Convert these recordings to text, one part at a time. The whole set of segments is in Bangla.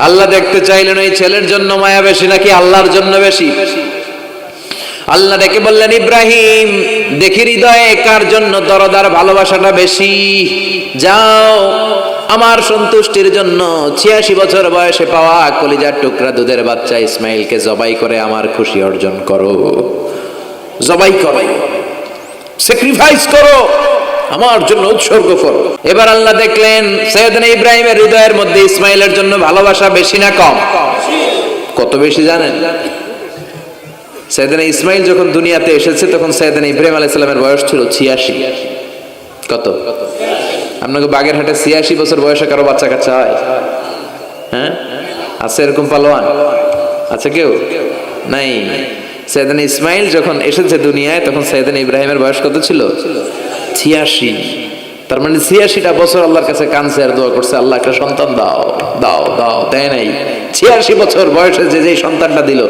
আল্লাহ দেখতে চাইলেন ওই ছেলের জন্য মায়া বেশি নাকি আল্লাহর জন্য বেশি। আল্লাহ ডেকে বললেন, ইব্রাহিম দেখি হৃদয়ে কার জন্য দরদার ভালোবাসাটা বেশি। যাও আমার সন্তুষ্টির জন্য 86 বছর বয়সে পাওয়া কলিজার টুকরা দুধের বাচ্চা ইসমাইলকে জবাই করে আমার খুশি অর্জন করো। জবাই করো, স্যাক্রিফাইস করো, আমার জন্য উৎসর্গ করো। এবার আল্লাহ দেখলেন সাইয়েদনা ইব্রাহিমের হৃদয়ের মধ্যে ইসমাইলের জন্য ভালোবাসা বেশি না কম? কত বেশি জানেন? সাইয়েদনা ইসমাইল যখন দুনিয়াতে এসেছে তখন সাইয়েদনা ইব্রাহিম আলাইহিস সালামের বয়স ছিল 86। কত? আপনাকে বাগেরহাটে 86 বছর বয়সে কারো বাচ্চা কাচ্চা হয়? হ্যাঁ, আছে এরকম পালোয়ান? আছে কেউ? নাই। সাইয়েদনা ইসমাইল যখন এসেছে দুনিয়ায় তখন সাইয়েদনা ইব্রাহিমের বয়স কত ছিল? 86। তার মানে 86টা বছর আল্লাহর কাছে কাঁদছে আর দোয়া করছে, আল্লাহ একটা সন্তান দাও দাও দাও, দেয় নাই। 86 বছর বয়সে যে সন্তানটা দিল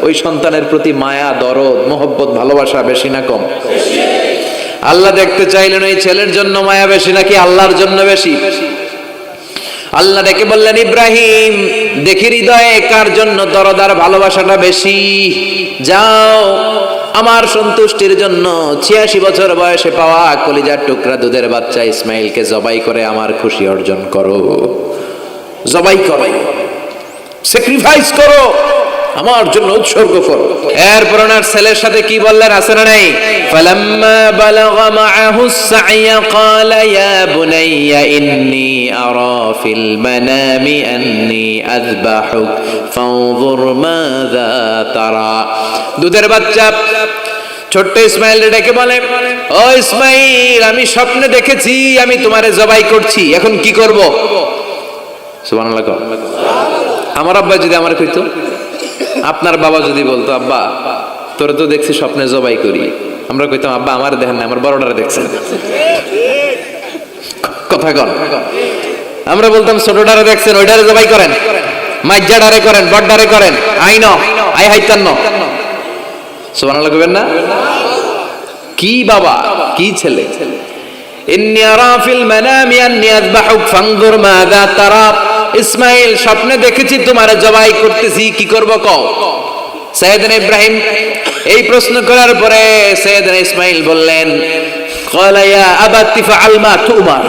ওই সন্তানের প্রতি মায়া, দরদ, মোহব্বত, ভালোবাসা বেশি না কম? আল্লাহ দেখতে চাইলেন ওই ছেলের জন্য মায়া বেশি নাকি আল্লাহর জন্য বেশি। আল্লাহ ডেকে বললেন, ইব্রাহিম দেখি হৃদয়ে কার জন্য দরদার ভালোবাসাটা বেশি। যাও আমার সন্তুষ্টির জন্য 86 বছর বয়সে পাওয়া কলিজার টুকরা দুধের বাচ্চা ইসমাইলকে জবাই করে আমার খুশি অর্জন করো। জবাই করো, স্যাক্রিফাইস করো, আমার জন্য উৎসর্গ করো। এরপর ওনার ছেলের সাথে কি বললেন আছে না নাই? ফালাম্মা বালাগা মাআহু সা'য়া ক্বালা ইয়া বুনাইয়া ইন্নী আরা ফিল মানামি আন্নী আযবাহুক ফানজুর মাযা তারা। দুধের বাচ্চা ছোট্ট ইসমাইল ডেকে বলে, ও ইসমাইল আমি স্বপ্নে দেখেছি আমি তোমারে জবাই করছি, এখন কি করব? সুবহানাল্লাহ। আমার আব্বা যদি আমার কইতো, আপনার বাবা যদি বলতো, আব্বা তোরে তো দেখছি স্বপ্নে জবাই করি, আমরা কইতাম আব্বা আমার দেখেন না, আমার বড়টারে দেখছেন। কথা কন। আমরা বলতাম ছোটটারে দেখছেন, ওইটারে জবাই করেন, মাইজ্জাডারে করেন, বড়ডারে করেন, আই ন আই হাইতান ন। সুবহানাল্লাহ কইবেন না? কি বাবা, কি ছেলে। ইন্নী আরা ফিল মানামি আন্নী আযবাহুক ফানজুর মাযা তারা। ইসমাইল স্বপ্নে দেখেছি তোমারে জবাই করতেছি, কি করব কও? সাইয়েদনা ইব্রাহিম এই প্রশ্ন করার পরে সাইয়েদনা ইসমাইল বললেন, ক্বালা ইয়া আবাতি ফাআল মা তুমার।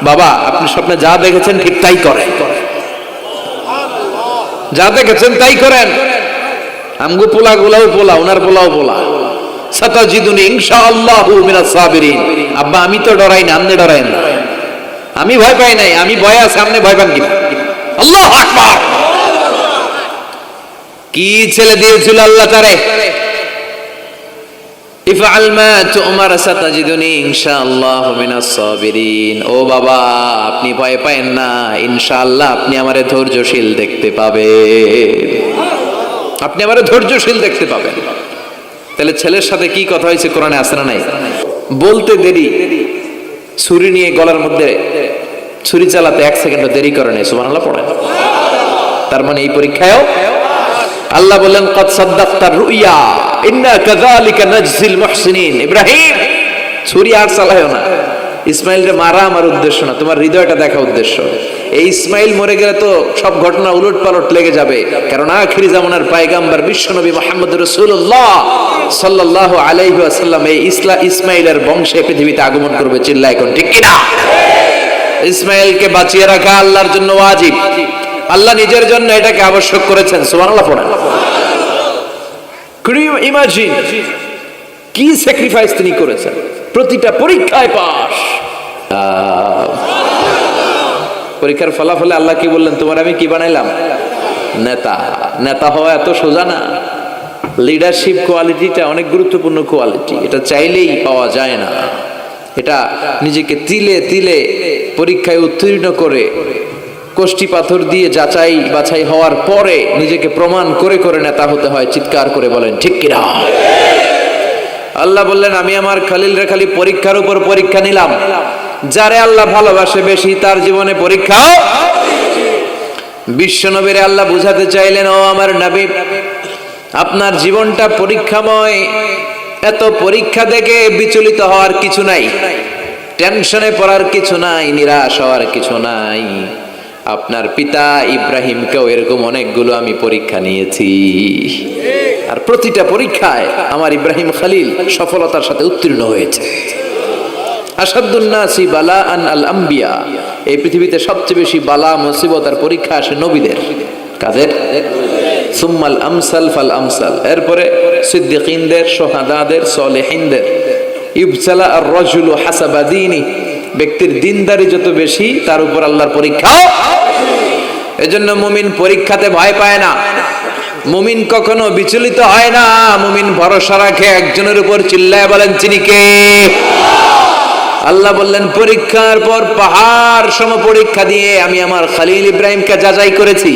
বাবা আপনি স্বপ্নে যা দেখেছেন ঠিক তাই করেন, যা দেখেছেন তাই করেন। আমগো পোলাগুলাও পোলা, ওনার পোলাও পোলা। সাতাজিদুনি ইনশাআল্লাহু মিনাস সাবিরিন। আব্বা আমি তো ডরাই না, আপনি ডরায়েন না। আমি ভয় পাই নাই, আমি ভয় আছে, আপনি ভয় পান কিনা? আল্লাহু আকবার। কি ছেলে দিয়েছিল আল্লাহ তারে। ইফআল মা তুমার সাতাজিদুনি ইনশাআল্লাহু মিনাস সাবিরিন। ও বাবা আপনি ভয় পায়েন না, ইনশাআল্লাহ আপনি আমারে ধৈর্যশীল দেখতে পাবেন, আপনি আমারে ধৈর্যশীল দেখতে পাবেন। তাহলে ছেলের সাথে কি কথা হয়েছে কোরআনে আছে না নাই? বলতে দেরি, ছুরি নিয়ে গলার মধ্যে ছুরি চালাতে 1 সেকেন্ডও দেরি করে নাই। সুবহানাল্লাহ পড়েন। তার মানে এই পরীক্ষায়ও আল্লাহ বললেন, ক্বাদ সাদ্দাকতার রুইয়া ইন্না কাযালিকা নাজজিল মুহসিনিন। ইব্রাহিম ছুরি আর চালায়ও না, ইসমাইলকে মারা আমার উদ্দেশ্য না, তোমার হৃদয়টা দেখা উদ্দেশ্য। এই ইসমাইল মরে গেলে তো সব ঘটনা উলট পালট লেগে যাবে, কারণ আখিরি জামানার পয়গম্বর বিশ্বনবী মুহাম্মদ রাসূলুল্লাহ সাল্লাল্লাহু আলাইহি ওয়াসাল্লাম এই ইসমাইলের বংশে পৃথিবীতে আগমন করবে। চিল্লায় কোন ঠিক কিনা? ইসমাইলকে বাঁচিয়ে রাখা আল্লাহর জন্য ওয়াজিব, আল্লাহ নিজের জন্য এটাকে আবশ্যক করেছেন। সুবহানাল্লাহ পড়েন। Could you imagine কি স্যাক্রিফাইস তিনি করেছেন? প্রতিটা পরীক্ষায় পাস। পরীক্ষার ফলাফলে আল্লাহ কি বললেন? তোমার আমি কি বানাইলাম? নেতা। নেতা হওয়া এত সোজা না। লিডারশিপ কোয়ালিটিটা অনেক গুরুত্বপূর্ণ কোয়ালিটি, এটা চাইলেই পাওয়া যায় না। এটা নিজেকে তিলে তিলে পরীক্ষায় উত্তীর্ণ করে কষ্টি পাথর দিয়ে যাচাই বাছাই হওয়ার পরে নিজেকে প্রমাণ করে করে নেতা হতে হয়। চিৎকার করে বলেন ঠিক কিনা? আল্লাহ বললেন, আমি আমার খলিলরে খালি পরীক্ষার উপর পরীক্ষা নিলাম। যারে আল্লাহ ভালোবাসে বেশি তার জীবনে পরীক্ষাও। বিশ্বনবীরে আল্লাহ বুঝাতে চাইলেন, ও আমার নবী আপনার জীবনটা পরীক্ষাময়। এত পরীক্ষা দেখে বিচলিত হওয়ার কিছু নাই, টেনশনে পড়ার কিছু নাই, নিরাশ হওয়ার কিছু নাই। আপনার পিতা ইব্রাহিমকেও এরকম অনেকগুলো আমি পরীক্ষা নিয়েছি, আর প্রতিটা পরীক্ষায় আমার ইব্রাহিম খলিল সফলতার সাথে উত্তীর্ণ হয়েছে। আসাদুন নাসি বালাআন আল আম্বিয়া, এই পৃথিবীতে সবচেয়ে বেশি বালা মুসিবত আর পরীক্ষা আসে নবীদের। কাদের? সুম্মাল আমসাল ফাল আমসাল, এরপরে সিদ্দিকিনদের, শুহাদাদের, সলিহিনদের। ইবতালা আর রাজুলু হাসাবা দীনি, ব্যক্তির দিনদারি যত বেশি তার উপর আল্লাহর পরীক্ষাও। এজন্য মুমিন পরীক্ষাতে ভয় পায় না, মুমিন কখনো বিচলিত হয় না, মুমিন ভরসা রাখে একজনের উপর। চিল্লায় বলেন তিনি কে? আল্লাহ বললেন পরীক্ষার পর পাহাড় সম পরীক্ষা দিয়ে আমি আমার খলিল ইব্রাহিমকে যাচাই করেছি।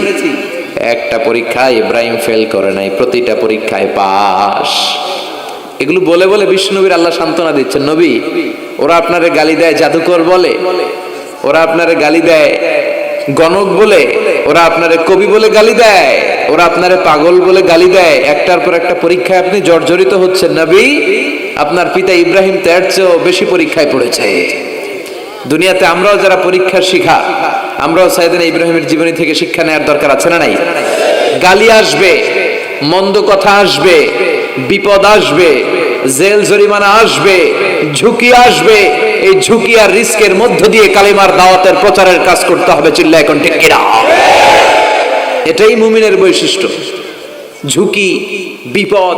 একটা পরীক্ষায় ইব্রাহিম ফেল করে নাই, প্রতিটা পরীক্ষায় পাস। এগুলো বলে বলে বিষ্ণুনবীর আল্লাহ সান্ত্বনা দিচ্ছেন, নবী ওরা আপনারে গালি দেয় জাদুকর বলে, ওরা আপনারে গালি দেয় গণক বলে, ওরা আপনারে কবি বলে গালি দেয়, ওরা আপনারে পাগল বলে গালি দেয়, একটার পর একটা পরীক্ষায় আপনি জর্জরিত হচ্ছেন। নবী আপনার পিতা ইব্রাহিম তার চেয়েও বেশি পরীক্ষায় পড়েছে। দুনিয়াতে আমরাও যারা পরীক্ষার শিখা, আমরাও সাইয়েদনা ইব্রাহিমের জীবনী থেকে শিক্ষা নেওয়ার দরকার আছে না নাই? গালি আসবে, মন্দ কথা আসবে, বিপদ আসবে, জেল জরিমানা আসবে, ঝুঁকি আসবে। এই ঝুঁকি আর রিস্কের মধ্য দিয়ে কালিমার দাওয়াতের প্রচারের কাজ করতে হবে। চিল্লায় এখন ঠিক কিনা? এটাই মুমিনের বৈশিষ্ট্য। ঝুঁকি, বিপদ,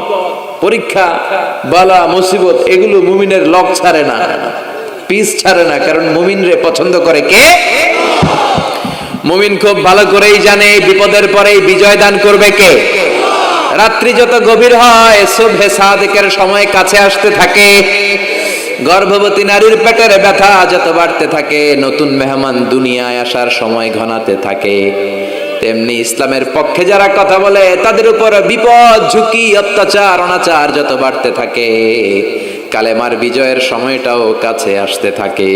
পরীক্ষা, বালা মুসিবত এগুলো মুমিনের লক ছাড়ে না, পিস ছাড়ে না। কারণ মুমিনরে পছন্দ করে কে? মুমিন খুব ভালো করেই জানে বিপদের পরেই বিজয় দান করবে কে। রাত্রি যত গভীর হয় সুবহে সাদিকের সময় কাছে আসতে থাকে, গর্ভবতী নারীর পেটের ব্যথা যত বাড়তে থাকে, নতুন মেহমান দুনিয়ায় আসার সময় ঘনাতে থাকে, তেমনি ইসলামের পক্ষে যারা কথা বলে তাদের উপর বিপদ, ঝুঁকি, অত্যাচার, অনাচার যত বাড়তে থাকে, কালেমার বিজয়ের সময়টাও কাছে আসতে থাকে,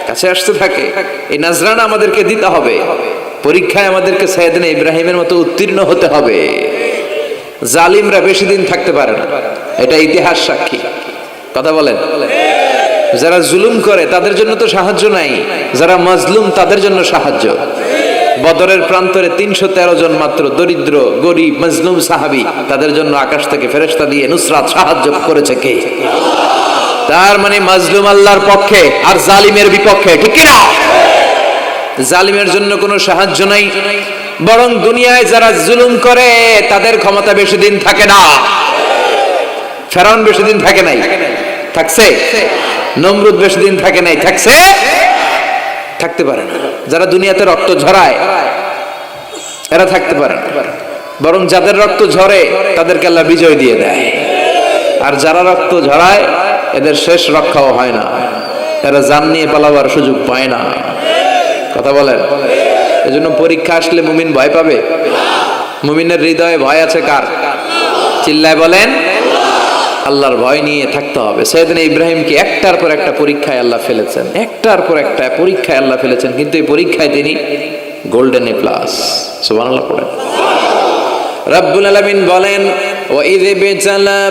কাছে আসতে থাকে। এই নাজরানা আমাদেরকে দিতে হবে। পরীক্ষায় আমাদেরকে সাইয়েদনা ইব্রাহিমের মতো উত্তীর্ণ হতে হবে। জালিমরা বেশি দিন থাকতে পারে না, এটা ইতিহাস সাক্ষী। কথা বলেন? যারা জুলুম করে তাদের জন্য তো সাহায্য নাই, যারা মাজলুম তাদের জন্য সাহায্য। বদরের প্রান্তরে 313 জন মাত্র দরিদ্র, গরিব, মাজলুম সাহাবী, তাদের জন্য আকাশ থেকে ফেরেশতা দিয়ে নুসরাত সাহায্য করেছে কে? তার মানে মাজলুম আল্লাহর পক্ষে আর জালিমের বিপক্ষে, ঠিক কি না? জালিমের জন্য কোনো সাহায্য নাই, বরং দুনিয়ায় যারা জুলুম করে তাদের ক্ষমতা বেশি দিন থাকে না। ফেরাউন বেশি দিন থাকে নাই, থাকছে? নমরুদ বেশি দিন থাকে নাই, থাকছে? থাকতে পারে না। যারা দুনিয়াতে রক্ত ঝরায় এরা থাকতে পারে না, বরং যাদের রক্ত ঝরে তাদেরকে আল্লাহ বিজয় দিয়ে দেয়। আর যারা রক্ত ঝরায় এদের শেষ রক্ষাও হয় না, এরা জান নিয়ে পালাবার সুযোগ পায় না। কথা বলেন? এজন্য পরীক্ষা আসলে মুমিন ভয় পাবে? মুমিনের হৃদয়ে ভয় আছে কার? চিল্লায় বলেন। আল্লাহর ভয় নিয়ে থাকতে হবে। সাইয়েদনা ইব্রাহিমকে একটার পর একটা পরীক্ষায় আল্লাহ ফেলেছেন, একটার পর একটা পরীক্ষায় আল্লাহ ফেলেছেন, কিন্তু এই পরীক্ষায় তিনি গোল্ডেন এ প্লাস। সুবহানাল্লাহ পড়েন। রব্বুল আলামিন বলেন, ওয়া ইয বিতালা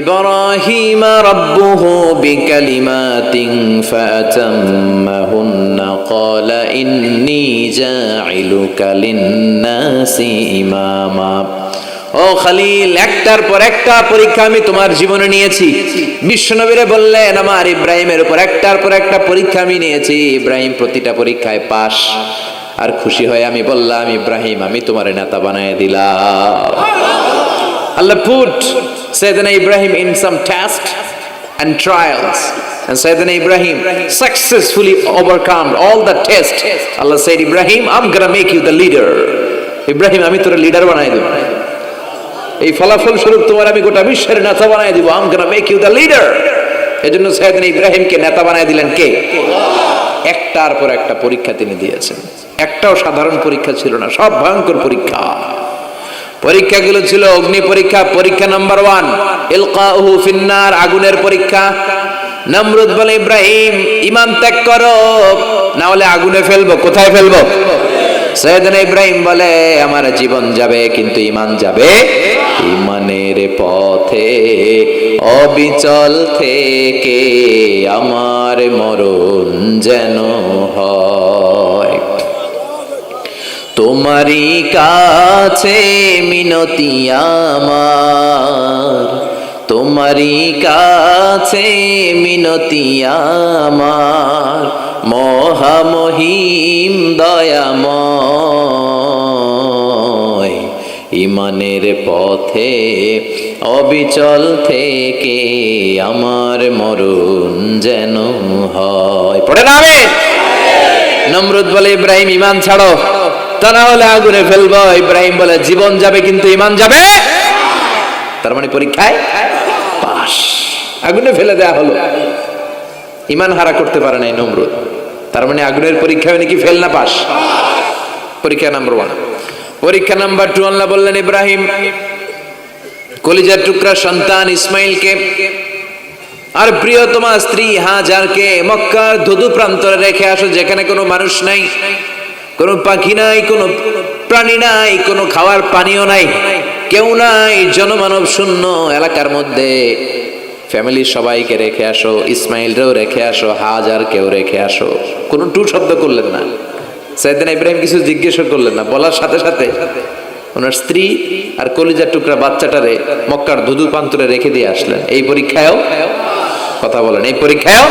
ইব্রাহিমা রাব্বুহু বিকালিমাতিন ফাতাম্মাহুন্না ক্বালা ইন্নী জাইলুকা লিন-নাসি ইমামা। ও খলিল, একটার পর একটা পরীক্ষা আমি তোমার জীবনে নিয়েছি। বিশ্বনবীরে বললেন আমার ইব্রাহিমের উপর একটার পর একটা পরীক্ষা আমি নিয়েছি, ইব্রাহিম প্রতিটা পরীক্ষায় পাস। আর খুশি হয়ে আমি বললাম, ইব্রাহিম আমি তোমার নেতা বানায় দিলাম। আল্লাহ put Sayyidina Ibrahim in some tests and trials, and Sayyidina Ibrahim successfully overcome all the tests. Allah said, Ibrahim, I'm gonna make you the leader. Ibrahim আমি তোর লিডার বানাই দেব, এই ফলাফল স্বরূপ তোমার আমি গোটা বিশ্বের নেতা বানাই দিব। I'm gonna make you the leader. এজন্য সাইয়েদনা ইব্রাহিমকে নেতা বানাই দিলেন কে? একটার পর একটা পরীক্ষা তিনি দিয়েছেন। একটাও সাধারণ পরীক্ষা ছিল না, সব ভয়ঙ্কর পরীক্ষা। পরীক্ষাগুলো ছিল অগ্নি পরীক্ষা। পরীক্ষা নাম্বার 1 ইলকাউহু ফিন্নার, আগুনের পরীক্ষা। নমরুদ বলে, ইব্রাহিম ইমান ত্যাগ করো, না হলে আগুনে ফেলবো। কোথায় ফেলবো? সাইয়েদনা ইব্রাহিম বলে, আমার জীবন যাবে কিন্তু ঈমান যাবে। ঈমানের পথে অবিচল থেকে আমার মরণ যেন হয়। তোমারই কাছে মিনতি আমার, তোমারই কাছে মিনতি আমার, মহামহিম দয়াময়, ইমানের পথে অবিচল থেকে আমার মরণ যেন হয়। পড়ে না আমিন। নমরুদ বলে ইব্রাহিম ঈমান ছাড়ো, তা না হলে আগুনে ফেলবো। ইব্রাহিম বলে জীবন যাবে কিন্তু ঈমান যাবে। তার মানে পরীক্ষায় পাস, আগুনে ফেলে দেয়া হলো, ঈমান হারা করতে পারে নাই নমরুদ। তার মানে আগুনের পরীক্ষায় নাকি ফেল না পাস। পরীক্ষা নাম্বার 1। পরীক্ষা নাম্বার 2, আল্লাহ বললেন ইব্রাহিম কলিজার টুকরা সন্তান ইসমাইলকে আর প্রিয়তমা স্ত্রী হাজারকে মক্কার ধুধু প্রান্তরে রেখে আসো, যেখানে কোনো মানুষ নাই, কোনো পাখি নাই, কোনো প্রাণী নাই, কোনো খাওয়ার পানিও নাই, কেউ নাই, জনমানব শূন্য এলাকার মধ্যে ফ্যামিলির সবাইকে রেখে আসো, ইসমাইলরেও রেখে আসো, হাজারকেও রেখে আসো। কোনো টু শব্দ করলেন না। সাইয়েদনা ইব্রাহিম কিছু জিজ্ঞেসও করলেন না, বলার সাথে সাথে ওনার স্ত্রী আর কলিজার টুকরা বাচ্চাটারে মক্কার ধুধু প্রান্তরে রেখে দিয়ে আসলেন। এই পরীক্ষায়ও কথা বলেন, এই পরীক্ষায়ও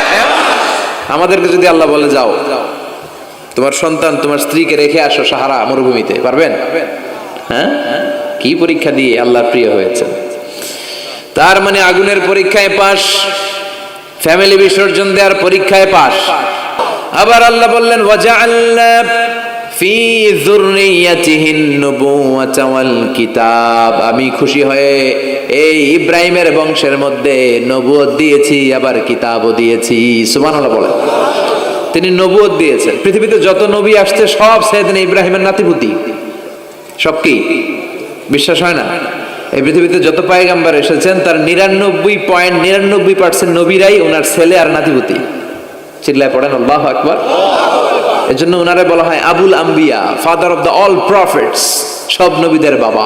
আমাদেরকে যদি আল্লাহ বলে যাও তোমার সন্তান তোমার স্ত্রীকে রেখে আসো সাহারা মরুভূমিতে, পারবেন? হ্যাঁ, কি পরীক্ষা দিয়ে আল্লাহর প্রিয় হয়েছে। তার মানে আগুনের পরীক্ষায় পাস, ফ্যামিলি বিসর্জন দেওয়ার পরীক্ষায় পাস। আবার আল্লাহ বললেন ওয়াজআলনা ফি যুররিয়াতিহিন নুবুওয়াতা ওয়াল কিতাব, আমি খুশি হয়ে এই ইব্রাহিমের বংশের মধ্যে নবুয়ত দিয়েছি, আবার কিতাবও দিয়েছি। সুবহানাল্লাহ বলেন। তিনি নবুয়ত দিয়েছেন। পৃথিবীতে যত নবী আসছে সব সাইয়েদনা ইব্রাহিমের নাতিপুতি। সব কি বিশ্বাস হয় না? এই পৃথিবীতে যত পয়গম্বর এসেছেন তার 99.99% নবীরাই ওনার ছেলে আর নাতিপুতি। চিল্লায় পড়েন আল্লাহু আকবার। এজন্য ওনারে বলা হয় আবুল আম্বিয়া, father of the all prophets, সব নবীদের বাবা।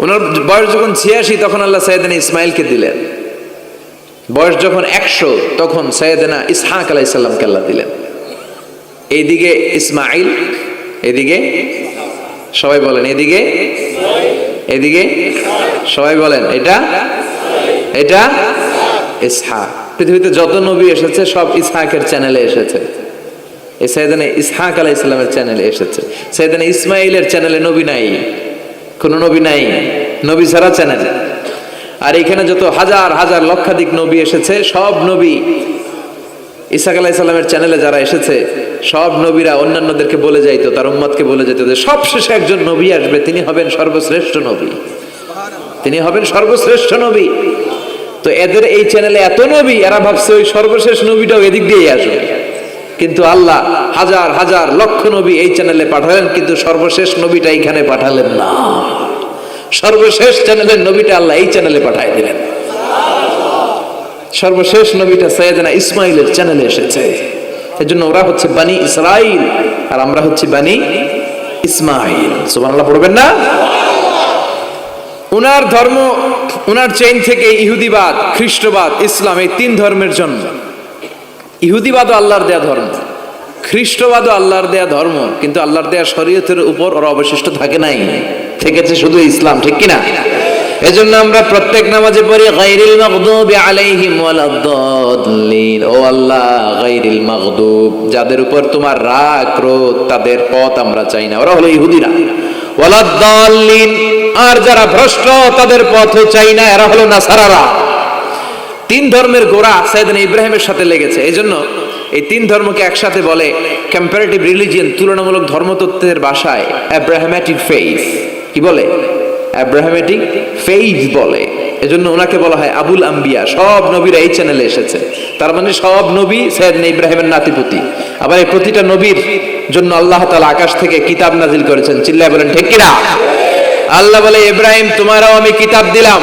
ওনার বয়স যখন 86 তখন আল্লাহ সাইয়েদনা ইসমাইলকে দিলেন। বয়স যখন 100 তখন সাইয়েদনা ইসহাক আলাইহিস সালামকে আল্লাহ দিলেন। এইদিকে ইসমাইল, এদিকে সবাই বলেন এদিকে, এদিকে সবাই বলেন এটা, এটা ইসহাক। পৃথিবীতে যত নবী এসেছে সব ইসহাকের চ্যানেলে এসেছে। এই সাইয়েদনা ইসহাক আলাইহিস সালামের চ্যানেলে এসেছে। সাইয়েদনা ইসমাইলের চ্যানেলে নবী নাই, কোন নবী নাই, নবী ছাড়া চ্যানেল। আর এখানে যত হাজার হাজার লক্ষাধিক নবী এসেছে সব নবী ইসহাক আলাইহিস সালামের চ্যানেলে যারা এসেছে সব নবীরা অন্যান্যদেরকে বলে যাইতো, তার উম্মতকে বলে যেত যে সবশেষে একজন নবী আসবে, তিনি হবেন সর্বশ্রেষ্ঠ নবী, তিনি হবেন সর্বশ্রেষ্ঠ নবী। তো এদের এই চ্যানেলে এত নবী, এরা ভাবছে ওই সর্বশেষ নবীটাও এদিক দিয়েই আসবে। কিন্তু আল্লাহ হাজার হাজার লক্ষ নবী এই চ্যানেলে পাঠালেন, কিন্তু সর্বশেষ নবীটা এইখানে পাঠালেন না। সর্বশেষ চ্যানেলের নবীটা আল্লাহ এই চ্যানেলে পাঠাই দিলেন। সর্বশেষ নবীটা সাইয়েদনা ইসমাইলের চ্যানেলে এসেছে। এজন্য ওরা হচ্ছে বানি ইসরাইল আর আমরা হচ্ছে বানি ইসমাইল। সুবহানাল্লাহ পড়বেন না? উনার ধর্ম, উনার চেইন থেকে ইহুদিবাদ, খ্রিস্টবাদ, ইসলাম, এই 3 ধর্মের জন্ম। ইহুদিবাদও আল্লাহর দেয়া ধর্ম, খ্রিস্টবাদও আল্লাহর দেয়া ধর্ম, কিন্তু আল্লাহর দেয়া শরীয়তের উপর ওরা অবশিষ্ট থাকে নাই, থেকেছে শুধু ইসলাম। ঠিক কিনা? এজন্য আমরা প্রত্যেক নামাজে পড়ি গায়রিল মাগদুবি আলাইহিম ওয়ালাদ-দাল্লিন। ও আল্লাহ, গায়রিল মাগদুব, যাদের উপর তোমার রাগ ক্রোধ, তাদের পথ আমরা চাই না, ওরা হলো ইহুদিরা। ওয়ালাদ-দাল্লিন, আর যারা ভ্রষ্ট তাদের পথও চাই না, এরা হলো নাসারারা। 3 ধর্মের গোড়া সাইয়েদনা ইব্রাহিমের সাথে লেগেছে। এজন্য এই 3 ধর্মকে একসাথে বলে কম্পারেটিভ রিলিজিয়ন, তুলনামূলক ধর্মতত্ত্বের ভাষায় অ্যাব্রাহামেটিক ফেইথ। কি বলে? অ্যাব্রাহামেটিক ফেইথ বলে। এজন্য ওনাকে বলা হয় আবুল আম্বিয়া। সব নবীরা এই চ্যানেলে এসেছে। তার মানে সব নবী সাইয়েদনা ইব্রাহিমের নাতিপুতি। আবার এই প্রতিটা নবীর জন্য আল্লাহ তাআলা আকাশ থেকে কিতাব নাজিল করেছেন। চিল্লায় বলেন ঠিক কিনা? আল্লাহ বলে ইব্রাহিম তোমারও আমি কিতাব দিলাম।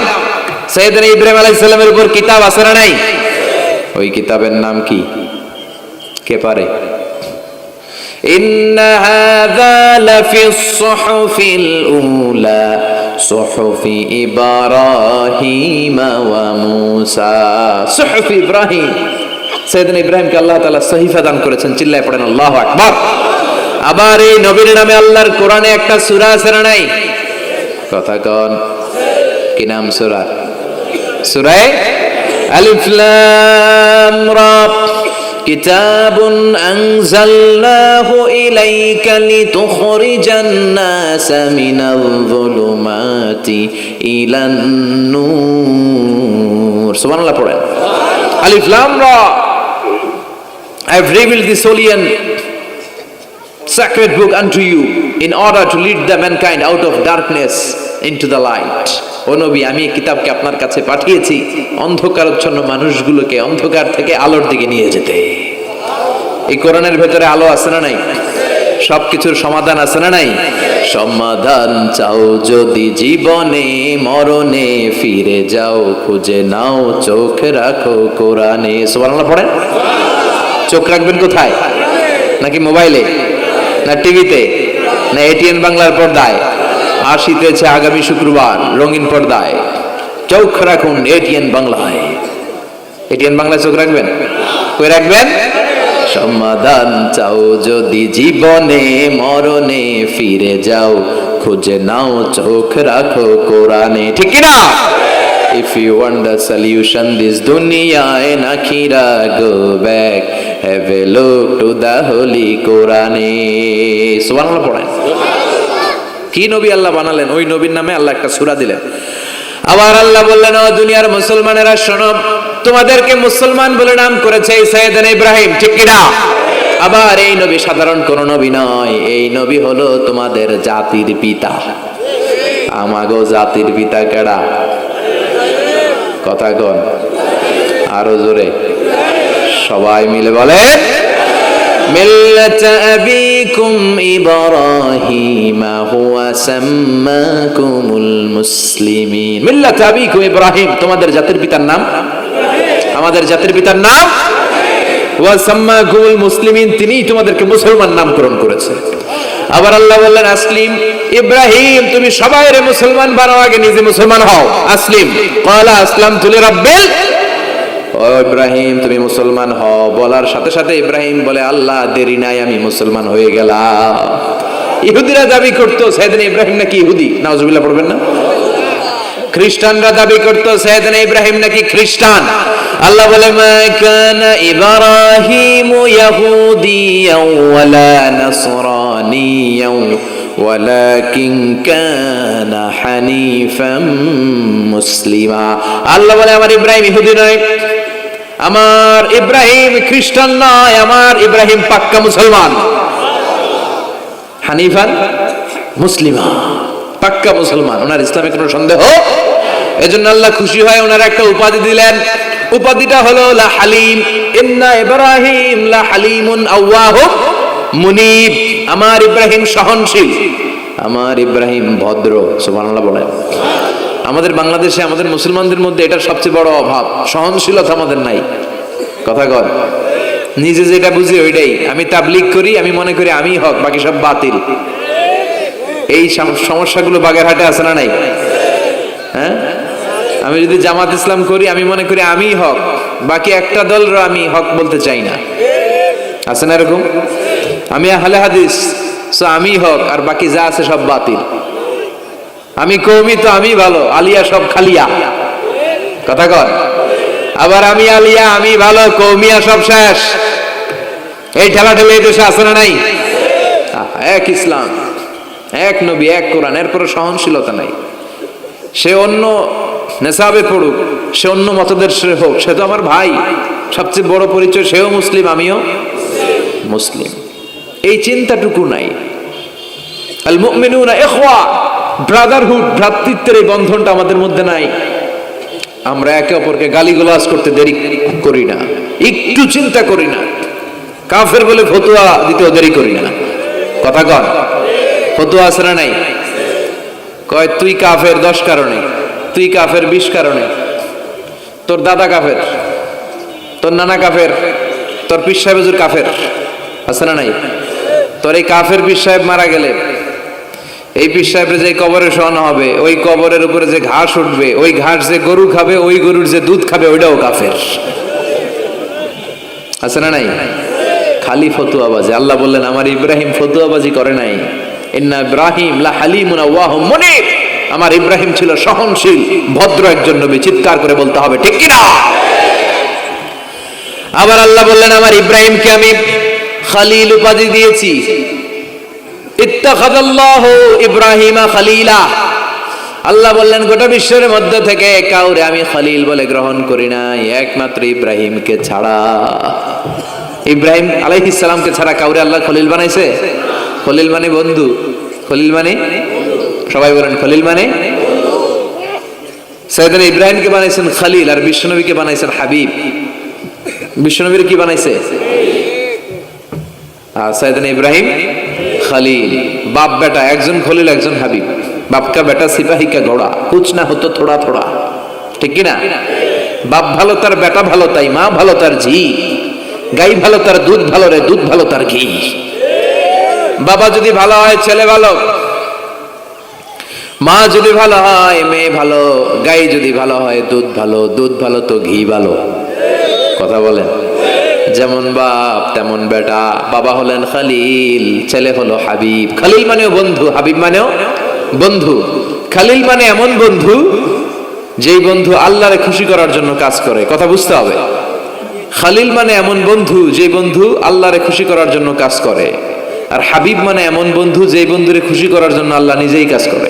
সাইয়েদনা ইব্রাহিম আলাইহিস সালামের উপর কিতাব আছে না নাই? ওই কিতাবের নাম কি? কে পারে? ইন্না হাযা লাফিস সুহুফিল উলা সুহুফি ইব্রাহিম ওয়া মূসা। সুহুফি ইব্রাহিম, সাইয়েদনা ইব্রাহিমকে আল্লাহ তাআলা সহিফা দান করেছেন। চিল্লায় পড়েন আল্লাহু আকবার। আবার এই নবীর নামে আল্লাহর কোরআনে একটা সূরা আছে না নাই? কথা কন, কি নাম সূরা? সূরা আলিফ লাম রা। কিতাবুন আনজালনাহু ইলাইকা লিতুখরিজান নাসা মিনাল যুলুমাতি ইলান নূর। সুবহানাল্লাহ পড়েন। আলিফ লাম রা। I have revealed this holy and sacred book unto you in order to lead the mankind out of darkness into the light. ও নবী, আমি এই কিতাবকে আপনার কাছে পাঠিয়েছি অন্ধকারাচ্ছন্ন মানুষগুলোকে অন্ধকার থেকে আলোর দিকে নিয়ে যেতে। এই কোরআনের ভেতরে আলো আছে না নাই? সবকিছুর সমাধান আছে না নাই? সমাধান চাও যদি জীবনে মরণে, ফিরে যাও খুঁজে নাও চোখ রাখো কোরআনে। সুবহানাল্লাহ পড়েন। চোখ রাখবেন কোথায়? নাকি মোবাইলে, না টিভিতে, না এটিএন বাংলার পর্দায়? আসিতেছে আগামী শুক্রবার রঙিন পর্দায়, চোখ রাখুন এটিএন বাংলায়। এটিএন বাংলায় চোখ রাখবেন? কই রাখবেন? সমাধান চাও যদি জীবনে মরণে, ফিরে যাও খুঁজে নাও চোখ রাখো কোরআনে। ঠিক কি না? If you want the solution this dunya and akhirah, go back, have a look to the holy Quran. সুবহানাল্লাহ পড়েন। কি নবী আল্লাহ বানালেন, ওই নবীর নামে আল্লাহ একটা সূরা দিলেন। আবার আল্লাহ বললেন, ও দুনিয়ার মুসলমানেরা শোনো, তোমাদেরকে মুসলমান বলে নাম করেছে সাইয়েদনা ইব্রাহিম। ঠিক কি না? আবার এই নবী সাধারণ কোন নবী নয়, এই নবী হলো তোমাদের জাতির পিতা। আমাগো জাতির পিতা কেডা? কথা কন, আরো জোরে সবাই মিলে বলে, মিল্লাতা আবিকুম ইব্রাহিম হুয়া সাম্মাকুমুল মুসলিমিন। মিল্লাতা আবিকুম ইব্রাহিম, তোমাদের জাতির পিতার নাম, আমাদের জাতির পিতার নাম ওয়া সাম্মাকুমুল মুসলিমিন, তিনিই তোমাদেরকে মুসলমান নামকরণ করেছে। আবার আল্লাহ বললেন, আসলিম ইব্রাহিম, তুমি সবাইরে মুসলমান বানাও, আগে নিজে মুসলমান হও। আসলিম ক্বালা আসলামতু লিরাব্বিল। ও ইব্রাহিম, তুমি মুসলমান হও বলার সাথে সাথে ইব্রাহিম বলে, আল্লাহ দেরি নাই, আমি মুসলমান হয়ে গেলাম। ইহুদিরা দাবি করতো সাইয়েদনা ইব্রাহিম নাকি ইহুদি, নাউজুবিল্লাহ পড়বেন না? খ্রিস্টানরা দাবি করতো সাইয়েদনা ইব্রাহিম নাকি খ্রিস্টান। আল্লাহ বলে, মা কানা ইব্রাহিম ইয়াহুদিয়াও ওয়ালা নাসরানিয়াও ওয়ালাকিন কানা হানিফাম মুসলিমা। আল্লাহ বলে, আমার ইব্রাহিম ইহুদি নয়, আমার ইব্রাহিম খ্রিস্টান নয়, আমার ইব্রাহিম পাক্কা মুসলমান। হানিফান মুসলিমা, পাক্কা মুসলমান, ওনার ইসলামে কোনো সন্দেহ। এজন্য আল্লাহ খুশি হয়, ওনার একটা উপাধি দিলেন। উপাধিটা হলো লা হালিম। ইন্না ইব্রাহিম লা হালিমুন আওয়াহুম মুনিব। আমার ইব্রাহিম সহনশীল, আমার ইব্রাহিম ভদ্র। সুবহানাল্লাহ বলেন। আমাদের বাংলাদেশে, আমাদের মুসলমানদের মধ্যে এটার সবচেয়ে বড় অভাব, সহনশীলতা আমাদের নাই। কথা কর, নিজে যেটা বুঝি ওইটাই। আমি তাবলীগ করি, আমি মনে করি আমি হক, বাকি সব বাতিল। এই সমস্যাগুলো বাগেরহাটে আছে না নাই? হ্যাঁ, আমি যদি জামাত ইসলাম করি, আমি মনে করি আমি হক, বাকি একটা দল আমি হক বলতে চাই না। আছে না এরকম? আমি আহলে হাদিস, সো আমি হক, আর বাকি যা আছে সব বাতিল। আমি কওমি, তো আমি ভালো, আলিয়া সব খালিয়া। কথা কর। আবার আমি আলিয়া, আমি ভালো, কওমিয়া সব শেষ। এই ঠেলাঠেলি এই দেশে আছে না নাই? এক ইসলাম, এক নবী, এক কোরআন, এর কোনো সহনশীলতা নাই। সে অন্য নেশাবে পড়ুক, সে অন্য মতদর্শে হোক, সে তো আমার ভাই। সবচেয়ে বড় পরিচয়, সেও মুসলিম, আমিও মুসলিম। এই চিন্তাটুকু নাই। আল মুমিনুনা ইখওয়া, ব্রাদারহুড, ভ্রাতৃত্বের এই বন্ধনটা আমাদের মধ্যে নাই। আমরা একে অপরকে গালিগালাজ করতে দেরি করি না, একটু চিন্তা করি না। কাফের বলে ফতোয়া দিতেও দেরি করি না। কথা কর, ফতোয়া আছে না নাই? কয় তুই কাফের 10 কারণে, তুই কাফের 20 কারণে, তোর দাদা কাফের, তোর নানা কাফের, তোর পীর সাহেব হুজুর কাফের। আছে না নাই? তোর এই কাফের পীর সাহেব মারা গেলে, এই পীর সাহেবের যে কবরে শোয়ানো হবে, ওই কবরের উপরে যে ঘাস উঠবে, ওই ঘাস যে গরু খাবে, ওই গরুর যে দুধ খাবে, ওইটাও কাফের। আছে না নাই? খালি ফতুয়াবাজি। আল্লাহ বললেন আমার ইব্রাহিম ফতুয়াবাজি করে নাই। ইন্না ইব্রাহিম লা হালিমুন আওয়াহুম মুনিব, আমার ইব্রাহিম ছিল সহনশীল ভদ্র একজন নবী। চিৎকার করে বলতে হবে ঠিক কিনা? আবার আল্লাহ বললেন আমার ইব্রাহিমকে আমি খালিল উপাধি দিয়েছি। ইত্তাখাযাল্লাহু ইব্রাহিমা খালিলা, আল্লাহ বললেন গোটা বিশ্বের মধ্য থেকে কাউরে আমি খলিল বলে গ্রহণ করি নাই, একমাত্র ইব্রাহিমকে ছাড়া। ইব্রাহিম আলাইহিস সালামকে ছাড়া কাউরে আল্লাহ খলিল বানাইছে? খলিল মানে বন্ধু, খলিল মানে সবাই বলেন খলিল মানে। সাইয়েদনা ইব্রাহিমকে বানাইছেন খলিল, আর বিশ্বনবীকে বানাইছেন হাবিব। বিশ্বনবীর কি বানাইছে? সাইয়েদনা ইব্রাহিম খলিল, বাপ বেটা, একজন খলিল একজন হাবিব। বাপ কা বেটা সিপাহী কা ঘোড়া, কুছ না হতো থোড়া থোড়া, ঠিক কিনা? বাপ ভালো তার বেটা ভালো, তাই মা ভালো তার ঝি, গাই ভালো তার দুধ ভালো রে, দুধ ভালো তার ঘি। বাবা যদি ভালো হয় ছেলে ভালো, মা যদি ভালো হয় মেয়ে ভালো, গাই যদি ভালো হয় দুধ ভালো, দুধ ভালো তো ঘি ভালো। কথা বলেন? যেমন বাপ তেমন বেটা। বাবা হলেন খালিল, ছেলে হলো হাবিব। খালিল মানেও বন্ধু, হাবিব মানেও বন্ধু। খালিল মানে এমন বন্ধু যেই বন্ধু আল্লাহরে খুশি করার জন্য কাজ করে। কথা বুঝতে হবে। খালিল মানে এমন বন্ধু যে বন্ধু আল্লাহরে খুশি করার জন্য কাজ করে। আর হাবিব মানে এমন বন্ধু যেই বন্ধুরে খুশি করার জন্য আল্লাহ নিজেই কাজ করে।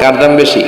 কার দাম বেশি?